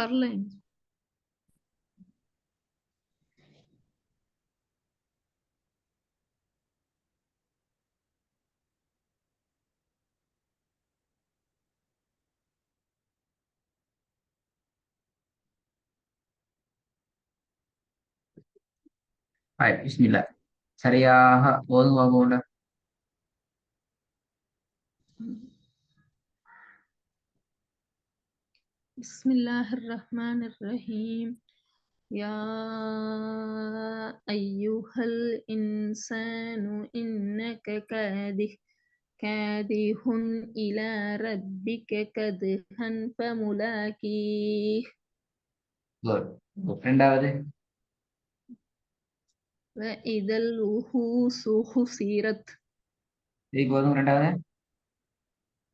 வரலைங்க. ஹாய் பிஸ்மில்லா. சரியாக ஓதுங்க போல. பிஸ்மில்லாஹிர் ரஹ்மானிர் ரஹீம். யா அய்யுஹல் இன்சானு இன்னக காதிஹுன் இலா ரப்பிக கத்ஹன் ஃபமுலாகீஹ். குட். ரெண்டாவது. வ இதல் உஹூசு ஹுசிரத். இதுக்கு ஓதுங்க ரெண்டாவது.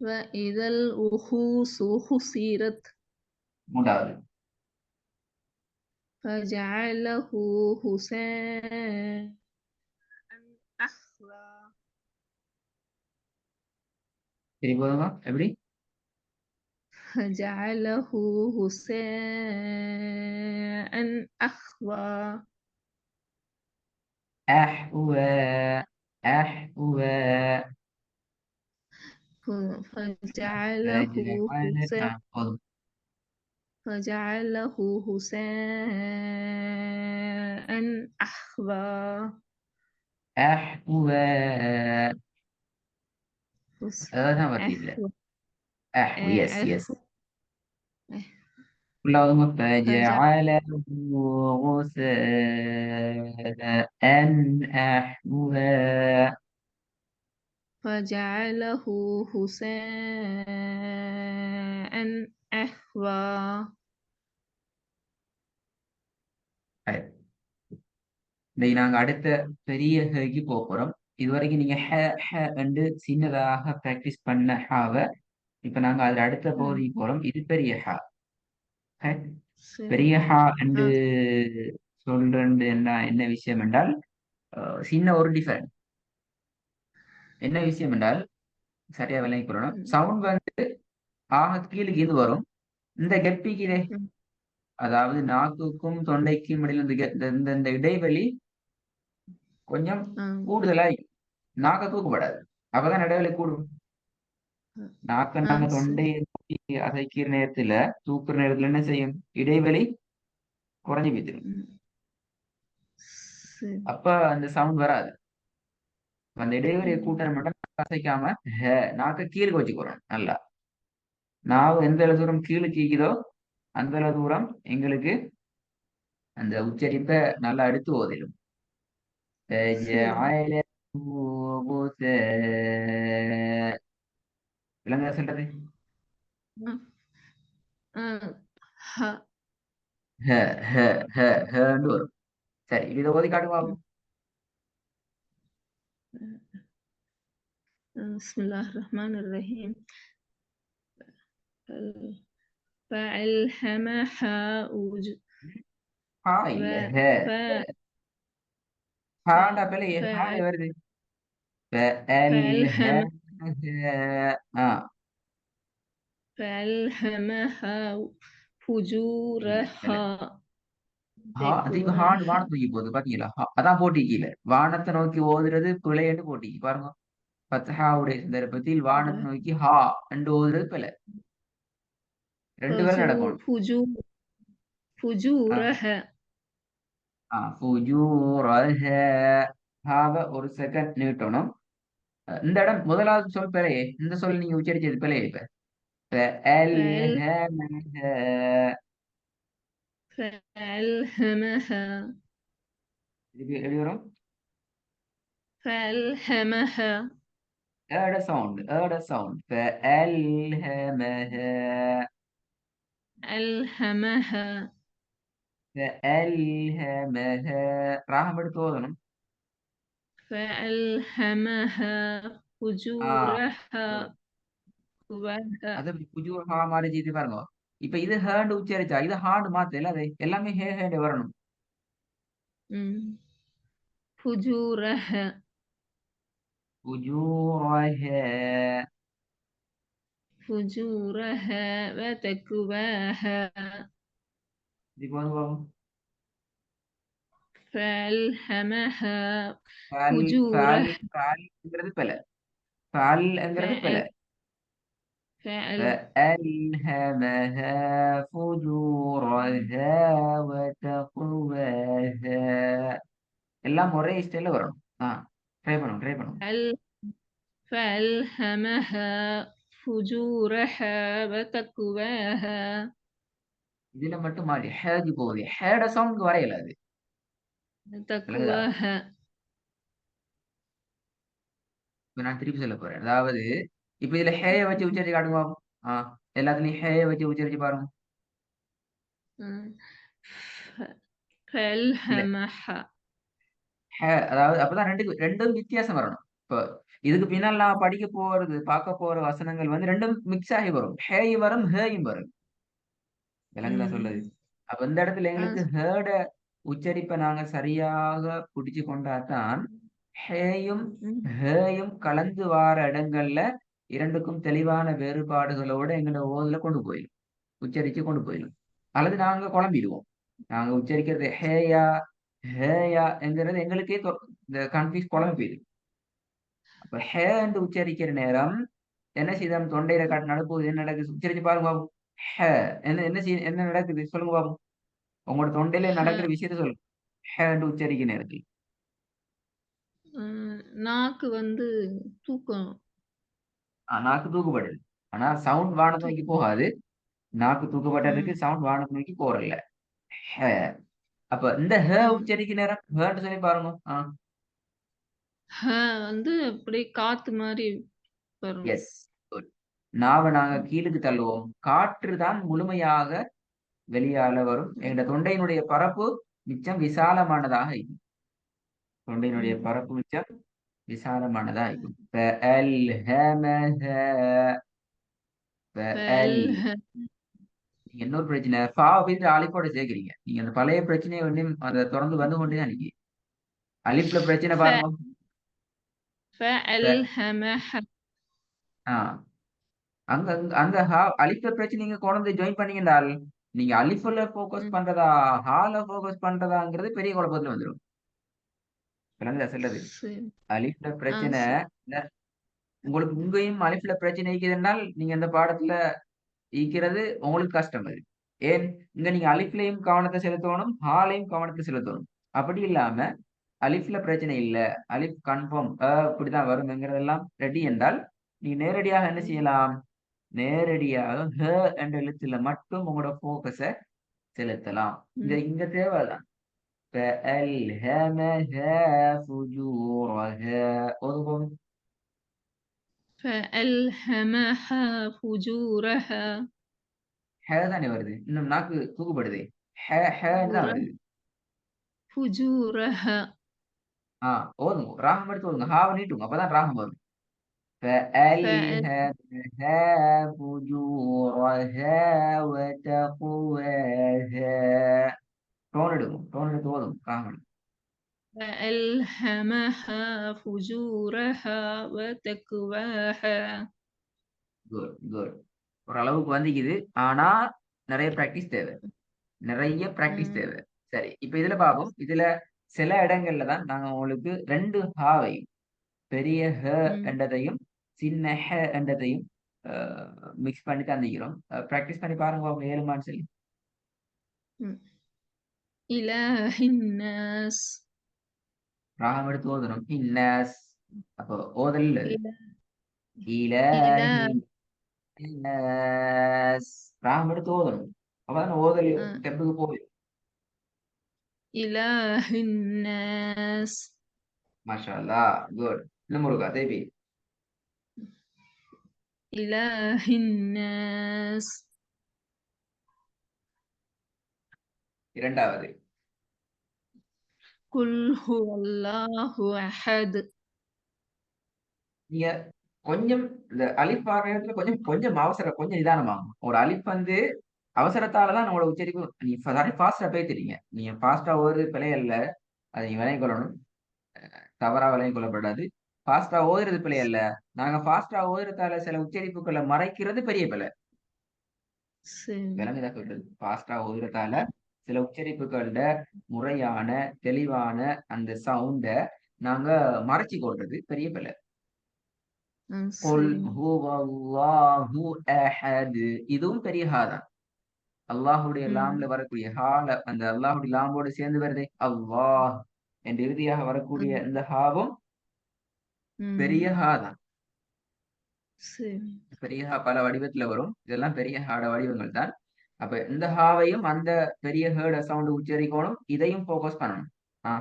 வ இதல் உஹூசு ஹுசிரத். மூன்றாவது. ஃபஜஅலஹு ஹுசாஅன் அஹ்வா. திருப்பி ஓதுங்க. எப்படி? فجعله غثاء أحوى. அஹ்வா. அஹ்வா. فجعله غثاء போதும். فجعله غثاء أحوى. அஹ்வா. அதான் வரல. أحوى. அஹ்வு. Yes yes. أحوى. உள்ள ஓதுங்க. فجع- فجعله غثاء أحوى. فجعله غثاء أحوى. இன்னைக்கு நாங்க அடுத்த பெரிய ஹேக்கு போக போறோம். இதுவரைக்கும் நீங்க ஹ ஹ என்று சின்னதாக பிராக்டிஸ் பண்ண ஹாவ இப்ப நாங்க அதுல அடுத்த பகுதிக்கு போறோம். இது பெரிய ஹா. ஹ. சரி. பெரிய ஹா என்று சொல்றது என்ன என்ன விஷயம் என்றால் சின்ன ஒரு டிஃபரெண்ட். என்ன விஷயம் என்றால் சரியா விளங்கி கொள்ளணும். சவுண்ட் வந்து ஆக கீழுக்கு இது வரும். இந்த கெப்பிக்கு அதாவது நாக்குக்கும் தொண்டைக்கும் இடையில இந்த இடைவெளி கொஞ்சம் கூடுதலாய் நாக்க தூக்கப்படாது. அப்பதான் இடைவெளி கூடும். நாக்க நாங்க தொண்டையை நோக்கி அசைக்கிற நேரத்துல தூக்குற நேரத்துல என்ன செய்யும்? இடைவெளி குறைஞ்சு போய்த்திடும். அப்ப அந்த சவுண்ட் வராது. அந்த இடைவெளியை கூட்டணை மட்டும் அசைக்காம நாக்க கீழே வச்சுக்கிறோம். நல்லா நாவு எந்த அளவு தூரம் கீழே கீக்குதோ அந்த அளவு தூரம் எங்களுக்கு அந்த உச்சரிப்பை நல்லா எடுத்து ஓதிடும். விலங்குல சொல்றது வரும். சரி, இதை ஓதி காட்டுவா. பிஸ்மில்லாஹிர் ரஹ்மானிர் ரஹீம். فألهمها இல்ல ஹாண்டா பிள்ளை ஹாவே வருது. فألهم فألهمها فجورها இப்ப ஹாண்ட் வானத்தை நோக்கி போகுது பாத்தீங்களா? அதான் போட்டிக்கல வானத்தை நோக்கி ஓதுறது பிள்ளைன்னு போட்டி பாருங்க. பத்ஹாவுடைய சந்தர்ப்பத்தில் வானத்தை நோக்கி ஹா என்று ஓதுறது பிள்ளை. ரெண்டு பேரும் நடக்கணும். فجورها. ஒரு செகண்ட் நீட்டணும். இந்த இடம் முதலாவது சொல் பிழையே. இந்த சொல் நீங்க உச்சரிச்சது பிழையே. இப்ப فألهمها. இதுக்கு எப்படி வரும்? فألهمها. ساوند فألهمها. ألهمها. فألهمها راهم எடுத்து ஓதணும். فألهمها فجورها அது புஜூர் ஹா மாதிரி செய்து பாருங்க. இப்ப இது ஹேண்ட் உச்சரிச்சா இது ஹாண்ட் மாத்த இல்ல. அது எல்லாமே ஹே ஹேண்ட் வரணும். فجورها. فجورها. فجورها وتقواها. இப்போ வந்து பாப்போம். فألهمها ஃபல் ஃபல் فجورها. ஃபல்ங்கிறது பிழை. ஃபல்ங்கிறது பிழை. فأل فأل فألهمها فجورها وتقواها. எல்லாம் ஒரே ஸ்டைல்ல வரணும். ட்ரை பண்ணுவோம், ட்ரை பண்ணுவோம். فأل فألهمها فجورها وتقواها. இதுல மட்டும் மாறி ஹேஜ் போகுது. ஹேட சவுண்ட் வரையல அது. விளங்குதா? تقواها. இப்ப நான் திருப்பி சொல்ல போறேன். அதாவது இப்ப இதுல ஹேய வச்சு உச்சரிச்சு காட்டுங்க பாப்போம். ஆ, எல்லாத்துலயும் ஹேய வச்சு உச்சரிச்சு பாருங்க. ف- இல்ல, فألهمها. அதாவது அப்பதான் ரெண்டும் வித்தியாசம் வரணும். இப்போ இதுக்கு பின்னால் நான் படிக்க போறது, பார்க்க போற வசனங்கள் வந்து ரெண்டும் மிக்ஸ் ஆகி வரும். ஹேயும் வரும், ஹேயும் வரும். விளங்குதா சொல்லுது? அப்ப இந்த இடத்துல எங்களுக்கு ஹேட உச்சரிப்பை நாங்க சரியாக புடிச்சு கொண்டாதான் ஹேயும் ஹேயும் கலந்து வார இடங்கள்ல இரண்டுக்கும் தெளிவான வேறுபாடுகளோட எங்களோட ஓதுல கொண்டு போயிடும், உச்சரிச்சு கொண்டு போயிடும். அல்லது நாங்க குழம்பிடுவோம். நாங்க உச்சரிக்கிறது ஹேயா ஹேயா என்கிறது எங்களுக்கே இந்த கன்ஃபியூஸ் குழம்பு போயிடும். அப்ப ஹே என்று உச்சரிக்கிற நேரம் என்ன செய்தோம்? தொண்டையில காட்டு நடக்குது. என்ன நடக்குது? உச்சரிச்சு பாருங்க பாபு. ஹே என்ன நடக்குது சொல்லுங்க பாபு. உங்களோட தொண்டையில நடக்கிற விஷயத்த சொல்லுங்க. ஹே என்று உச்சரிக்கிற நேரத்தில் நாக்கு வந்து தூக்கம். நாக்கு தூக்குப்படுது. ஆனா சவுண்ட் வானத்தை நோக்கி போகாது. நாக்கு தூக்கப்பட்டதுக்கு சவுண்ட் வானத்தை நோக்கி போறல. ஹே. அப்ப இந்த ஹ உச்சரிக்கிற நேரம் ஹேன்னு சொல்லி பாருங்க. வந்து அப்படியே காத்து மாதிரி வரும். Yes, good. நாவை நாங்க கீழுக்கு தள்ளுவோம். காற்று தான் முழுமையாக வெளியால வரும். எங்க தொண்டையினுடைய பரப்பு மிச்சம் விசாலமானதாக இருக்கும். தொண்டையினுடைய பரப்பு மிச்சம் விசாலமானதா இருக்கும். நீங்க இன்னொரு பிரச்சனை, ஃபாவை போயிட்டு அலிஃபோட சேர்க்கிறீங்க. நீங்க அந்த பழைய பிரச்சனையை வந்து அதை தொடர்ந்து வந்து கொண்டே தான் நிக்கி. அலிஃப்ல பிரச்சனை பாருங்க. فألهمها. ஆஹ் அங்க அங்க அந்த அலிஃப்ல பிரச்சனை நீங்க கொண்டு ஜாயின் பண்ணீங்கன்றால் நீங்க அலிஃப்ல போக்கஸ் பண்றதா ஹால போக்கஸ் பண்றதாங்கிறது பெரிய குழப்பத்துல வந்துடும். விளங்குதா சொல்றது? சரி. அலிஃப்ல பிரச்சனை சரி. உங்களுக்கு உங்களையும் அலிஃப்ல பிரச்சனை இருக்குதுன்னால் நீங்க அந்த பாடத்துல ஈக்கிறது உங்களுக்கு கஷ்டம் அது. ஏன்? இங்க நீங்க அலிஃப்லயும் கவனத்தை செலுத்தணும், ஹாலையும் கவனத்தை செலுத்தணும். அப்படி இல்லாம அலிஃப்ல பிரச்சனை இல்ல, அலிஃப் கன்ஃபார்ம் இப்படிதான் வரும்ங்கிறதெல்லாம் ரெடி என்றால் நீங்க நேரடியாக என்ன செய்யலாம்? நேரடியாக ஹ என்ற எழுத்துல மட்டும் உங்களோட போக்கஸ செலுத்தலாம். இங்க தேவைதான். فألهمها فجورها. ஒதுக்கும். فألهمها فجورها. ஹே தானே வருது, இன்னும் நாக்கு தூக்குப்படுது. ஹேன்னு தான் வருது. فجورها. ஓதுங்க, ராகம் எடுத்து ஓதுங்க, ஹாவை நீட்டுங்க, அப்பதான் ராகம் வரும். فأل فألهمها فجورها وتقواها. டோன் எடுங்க, டோன் எடுத்து ஓதுங்க, ராகம் எடுங்க. فألهمها فجورها وتقواها. Good good. ஓரளவுக்கு வந்துக்குது. ஆனா நிறைய பிராக்டிஸ் தேவை, நிறைய பிராக்டிஸ் தேவை. சரி, இப்ப இதுல பாப்போம். இதுல சில இடங்கள்ல தான் நாங்க உங்களுக்கு ரெண்டு ஹாவையும், பெரிய ஹ என்றதையும் சின்ன ஹ என்றதையும் மிக்ஸ் பண்ணி தந்திக்கிறோம். பிராக்டிஸ் பண்ணி பாருங்க பாப்போம், ஏழுமான்னு சொல்லி. إله الناس. ராகம் எடுத்து ஓதணும். இன்னாஸ். அப்போ ஓதல் إله. இலாஹி இன்னாஸ். ராகம் எடுத்து ஓதணும். அப்பதான் ஓதல் டெப்புக்கு போய். إله الناس. மாஷா அல்லாஹ், குட். இன்னும் முருகா தேவி. إله الناس. இரண்டாவது قل هو الله أحد. நீங்க கொஞ்சம் இந்த அலிஃப் ஆகிறதுல கொஞ்சம் கொஞ்சம் அவசரம், கொஞ்சம் நிதானமாகும். ஒரு அலிஃப் வந்து அவசரத்தாலதான் நம்மளோட உச்சரிப்பு. நீ ஃபாஸ்டா பேசிட்டீங்க. நீங்க ஃபாஸ்டா ஓதுறது பிழை அல்ல, அதை நீங்க விளங்கிக் கொள்ளணும். தவறா விளங்கிக் கொள்ளப்படாது. ஃபாஸ்டா ஓதுறது பிழை அல்ல. நாங்க ஃபாஸ்டா ஓதுறதால சில உச்சரிப்புகளை மறைக்கிறது பெரிய பிழை. சரி. விளங்குதா சொல்றது? ஃபாஸ்டா ஓதுறதால சில உச்சரிப்புகள்ல முறையான தெளிவான அந்த சவுண்ட நாங்க மறைச்சு கொள்றது பெரிய பிழை. குல் சரிங்க. ஹுவல்லாஹு அஹத், இதுவும் பெரிய ஹா தான். அல்லாஹுடைய லாம்ல ம். வரக்கூடிய ஹால அந்த அல்லாஹுடைய லாம்போடு சேர்ந்து வருதே அல்லாஹ் என்று இறுதியாக வரக்கூடிய ம். இந்த ஹாவும் பெரிய ம். ஹா தான். சரி. பெரிய ஹா பல வடிவத்துல வரும். இதெல்லாம் பெரிய ஹாட வடிவங்கள் தான். அப்ப இந்த ஹாவையும் அந்த பெரிய ஹேட சவுண்ட் உச்சரிக்கணும். இதையும் ஃபோக்கஸ் பண்ணணும். ஆ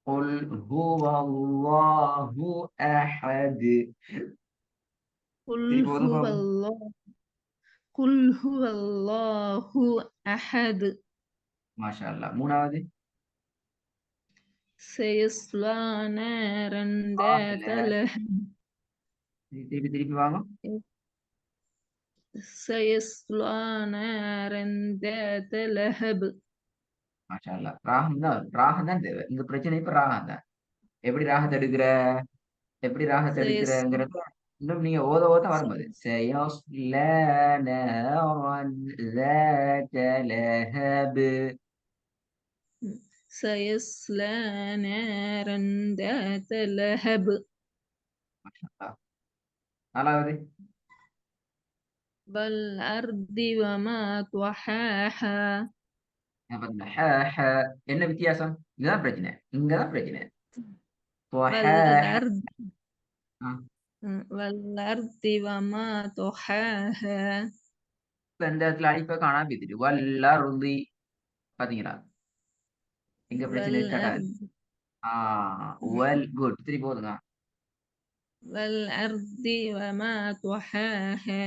குல் ஹுவல்லாஹு அஹத். குல் திருப்பி ஓதுங்க பாப்போம். ஹுவல்லாஹ் குல் ஹுவல்லாஹு அஹத். மாஷா அல்லாஹ். 3வது سيصلى نارا ذات ஆகல. لهب. திருப்பி திருப்பி வாங்க. سيصلى نارا ذات لهب. மாஷா அல்லாஹ். ராகம் தான் தேவை. இங்க பிரச்சனை இப்ப ராகம் தான். எப்படி ராகத்த எடுக்கிற? எப்படி ராகத்த سيصلى எடுக்கிறங்கிறத இன்னும் நீங்க ஓத ஓத வரும்போது سيصلى نارا ذات لهب. سيصلى نارا ذات لهب. மாஷா அல்லாஹ். 4வது والأرض وما طحاها. பாத்தீங்கன்னா என்ன வித்தியாசம்? இதுதான் பிரச்சனை. இங்கதான் பிரச்சனை. والأرض ஆ, والأرض وما طحاها. இப்ப இந்த இடத்துல அடிப்ப காணாம போயிடுச்சு. வல்லருதி பாத்தீங்களா? எங்க பிரச்சனை ஸ்டார்ட் ஆகுது. والأرض ஆ வெல் குட். திருப்பி போதுங்க. والأرض وما طحاها.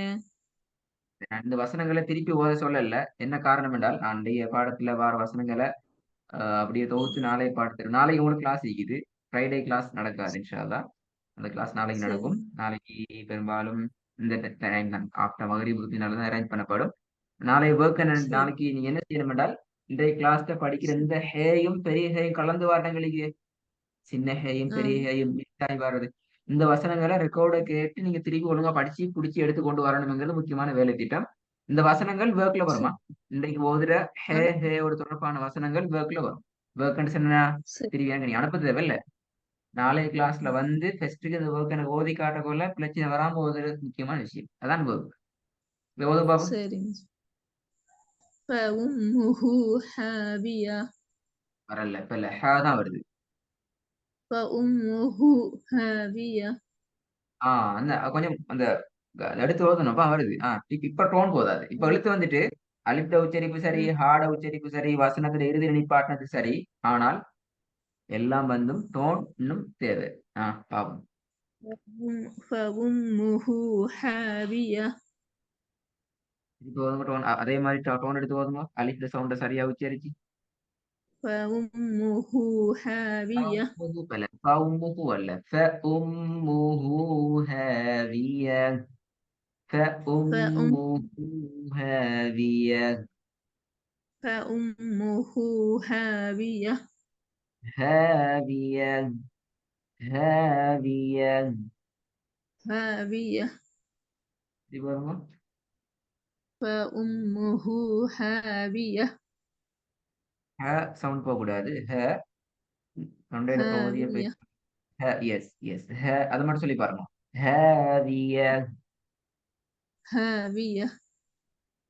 நான் இந்த வசனங்களை திருப்பி ஓத சொல்லல. என்ன காரணம் என்றால், நான் இன்றைய பாடத்துல வார வசனங்களை அப்படியே தொகுத்து நாளை பாடத்திற்கு நாளைக்கு உங்களுக்கு கிளாஸ் இருக்குது. ஃப்ரைடே கிளாஸ் நடக்காது இன்ஷா அல்லாஹ். அந்த கிளாஸ் நாளைக்கு சரி நடக்கும். நாளைக்கு பெரும்பாலும் இந்த டைம் தான் ஆஃப்டர் மகரிபுத்தினால தான் அரேஞ்ச் பண்ணப்படும். நாளை ஒர்க் சரி நாளைக்கு நீங்க என்ன செய்யணும் என்றால், இன்றைய கிளாஸ்ல படிக்கிற சரி. இந்த ஹேயும் பெரிய ஹேயும் கலந்து வாட்டங்களுக்கு சின்ன ஹேயும் ஆ பெரிய ஹேயும் mix ஆகி வர்றது. இந்த வசனங்களை ரெக்கார்ட கேட்டு நீங்க திருப்பி ஒழுங்கா படிச்சு புடிச்சு எடுத்து கொண்டு வரணுங்கிறது முக்கியமான வேலை திட்டம். இந்த வசனங்கள் ஒர்க்ல வருமா? சரி. இன்றைக்கு ஓதுற ஆ ஹேயோட தொடர்பான வசனங்கள் ஒர்க்ல வரும். ஒர்க் என்ன சரி திருப்பி அங்க நீ அனுப்ப தேவையில்ல. நாளைய கிளாஸ்ல வந்து ஃபர்ஸ்ட்டுக்கு இந்த ஒர்க் எனக்கு ஓதி காட்டக்குள்ள பிரச்சனை வராம ஓதுறது முக்கியமான விஷயம். அதான் ஒர்க். ஓது பாப்போம். சரிங்க. فأمه حاوية. வரல. இப்ப இல்ல. ஹே தான் வருது. فأمه هاوية. ஆ அந்த கொஞ்சம் அந்த எடுத்து ஓதணும்ப்பா வருது. இப்ப டோன் போதாது. இப்ப எழுத்து வந்துட்டு அலிப்ட உச்சரிப்பு சரி, ம். ஹாட உச்சரிப்பு சரி, வசனத்துல இறுதியில நிப்பாட்டினது சரி. ஆனால் எல்லாம் வந்தும் டோன் இன்னும் தேவை. பாப்போம். فأمه حاوية. திருப்பி ஓதுங்க டோன். அதே மாதிரி டோன் எடுத்து ஓதுங்க. அலிப்ட சவுண்ட சரியா உச்சரிச்சு. فأمه هاوية. فأمه பல. فأمه அல்ல. فأمه هاوية. فأم فأمه هاوية. فأمه هاوية. هاوية. هاوية. هاوية. திருப்பி ஓதுங்க. فأمه هاوية. சவுண்ட் போகக்கூடாது. தொண்டையில பகுதியை هاوية. எஸ் எஸ் அது மட்டும் சொல்லி பாருங்க. ஹேவிய. هاوية.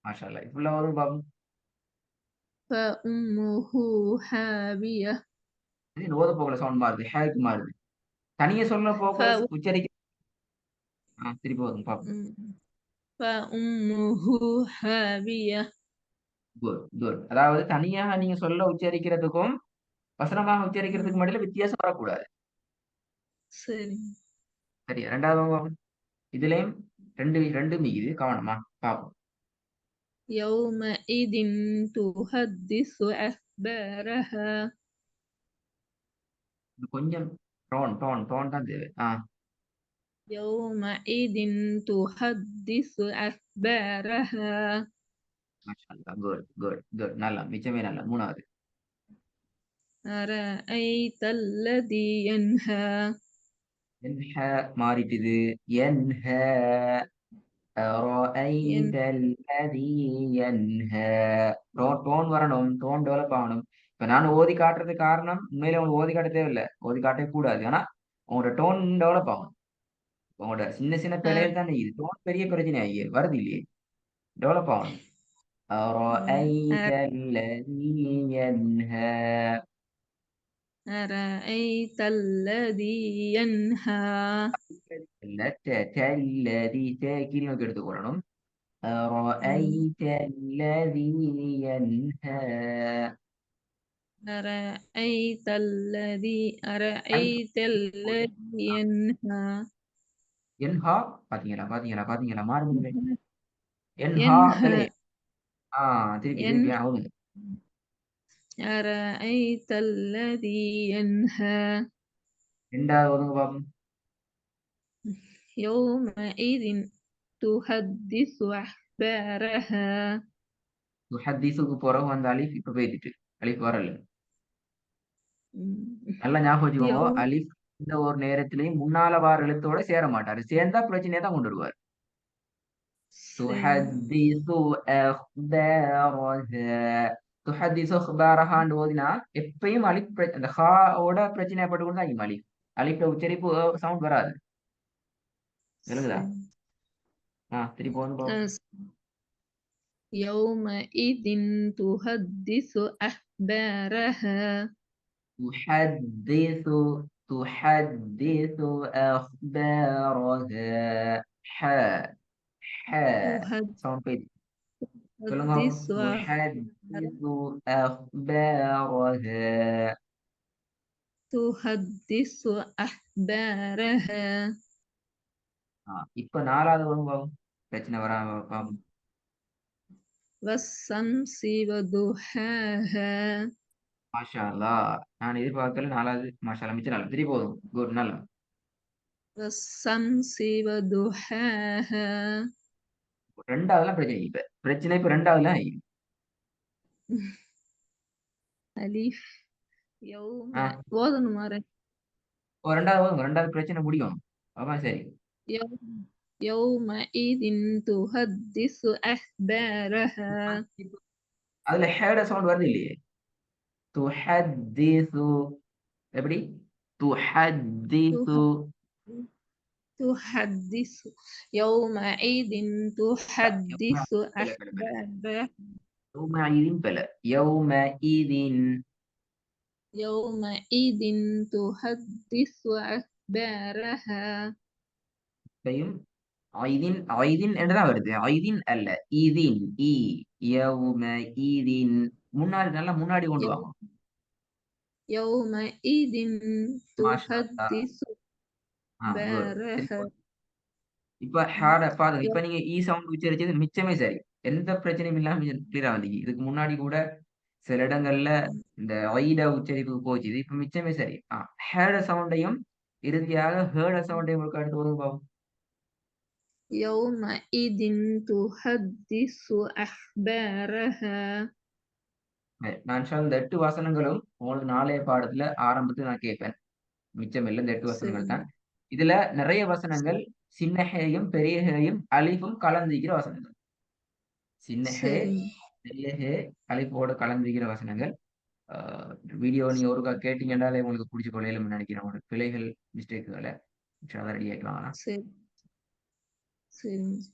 மாஷா அல்லாஹ். ஃபுல்லா வரும் பாப்போம். فأمه هاوية. இது ஓத போகல சவுண்ட் மாறுது. ஹேக்கு மாறுது. தனியா சொல்ல போக ف உச்சரிக்க. திருப்பி வரும் பாப்போம். فأمه هاوية. Good good. அதாவது தனியாக நீங்க சொல்ல உச்சரிக்கிறதுக்கும் வசனமாக உச்சரிக்கிறதுக்கு மட்டும் வித்தியாசம் வரக்கூடாது. சரி. சரியா? 2வது பாப்போம். இதுலயும் ரெண்டு ரெண்டு மிகுது கவனமா பாப்போம். يومئذ تحدث أخبارها. இது கொஞ்சம் டோன் தான் தேவை. يومئذ تحدث أخبارها. மாஷா அல்லாஹ். Good good good. நல்லா மிச்சமே நல்லா. 3வது أرأيت الذي ينهى. என்ஹ மாறிட்டுது. என்ஹ أرأيت الذي ينهى டோன் வரணும், டோன் டெவலப் ஆகணும். இப்ப நான் ஓதி காட்டுறதுக்கு காரணம் உண்மையில உங்களுக்கு ஓதி காட்ட தேவையில்லை, ஓதி காட்டவே கூடாது. ஆனா உங்களோட டோன் டெவலப் ஆகும். உங்களோட சின்ன சின்ன பிழைகள் தான் இது, டோன் பெரிய பிரச்சனை ஆகி வருது இல்லையே, டெவலப் ஆகணும். أرأيت الذي ينهى أرأيت الذي ينهى இல்ல الذي கீழ்நோக்கி எடுத்துக்கொள்ளணும். أرأيت الذي ينهى أرأيت ينهى என்ஹா பாத்தீங்களா பாத்தீங்களா பாத்தீங்களா மாறுமுறை என்ஹா ينهى பிழை. திருப்பி திருப்பி ينهى ஆகும். أرأيت الذي ينهى ரெண்டாவது ஒதுங்க பாப்போம். يومئذ تحدث أخبارها ஹதீஸுக்கு பிறகு அந்த அலிஃப் இப்ப போயிட்டு அலிஃப் வரல. நல்லா ஞாபகம் வச்சுக்கோங்க, يوم அலிஃப் இந்த ஒரு நேரத்திலையும் முன்னால வார எழுத்தோட சேர மாட்டாரு, சேர்ந்தா பிரச்சனையை தான் கொண்டு வருவார். تحدث أخبارها تحدث أخبارها ஓதினா எப்பயும் அலிஃப் அந்த ஹாவோட பிரச்சனை ஏற்பட்டு கொண்டு தான் அலிஃப் அலிஃப்ல உச்சரிப்பு சவுண்ட் வராது. விளங்குதா? திருப்பி வந்து பாப்போம். يومئذ تحدث أخبارها تحدث تحدث أخبارها ح ح ساوند بيت சொல்லுங்க. تحدث أخبارها تحدث أخبارها இப்ப நாலாவது பாப்போம், பிரச்சனை வராம பாப்போம். والشمس وضحاها மாஷா அல்லாஹ், நான் எதிர்பார்க்கல நாலாவது. மாஷா அல்லாஹ், மிச்சம் நல்லா திருப்பி போதும். குட், நல்லா. والشمس وضحاها ரெண்டாவதுலாம் பிரச்சனை இப்ப பிரச்சனை இப்ப ரெண்டாவதுலாம் ألف يوم ஆ وزن مرة ரெண்டாவது பிரச்சனை முடியும். சரி. يوم يومئذ تحدث أخبارها அதுல ஹேட சவுண்ட் வருது இல்லையே. துஹத்திசு எப்படி? துஹத்திசு تحدث يومئذ تحدث أخبارها யௌமஇதின் பல யௌமஇதின் يومئذ تحدث أخبارها யும் ஐதின் ஐதின் என்றுதான் வருது, ஐதின் அல்ல இதின். யௌமஇதின் முன்னாடி நல்லா முன்னாடி கொண்டு வாங்க. يومئذ மாஷா அல்லாஹ். تحدث good. أخبارها இப்ப ஹார்ட பாருங்க, இப்ப நீங்க சவுண்ட் உச்சரிச்சது மிச்சமே சரி, எந்த பிரச்சனையும் இல்லாம கிளியரா வந்தீங்க. இதுக்கு முன்னாடி கூட சில இடங்கள்ல இந்த ஐட உச்சரிப்பு போச்சு, இப்ப மிச்சமே சரி. ஹேட சவுண்டையும் இறுதியாக ஹேட சவுண்டையும் உங்களுக்கு அடுத்து வருங்க பாப்போம். يومئذ تحدث أخبارها நான் இந்த 8 வசனங்களும் உங்களுக்கு நாளைய பாடத்துல ஆரம்பத்துல நான் கேட்பேன். மிச்சம் இல்ல, இந்த 8 வசனங்கள் தான். இதுல நிறைய வசனங்கள் சின்ன ஹேயும் பெரிய ஹேயும் அலிஃபும் கலந்திருக்கிற வசனங்கள். சின்ன ஹே பெரிய ஹே அலிஃபோட கலந்திருக்கிற வசனங்கள். வீடியோ நீங்க ஒருக்கா கேட்டீங்கன்னாலே உங்களுக்கு பிடிச்ச கொள்ளையிலும் நினைக்கிறேன். உங்களுக்கு பிழைகள் மிஸ்டேக்குகளை ரெடி ஆக்கலாம். சரி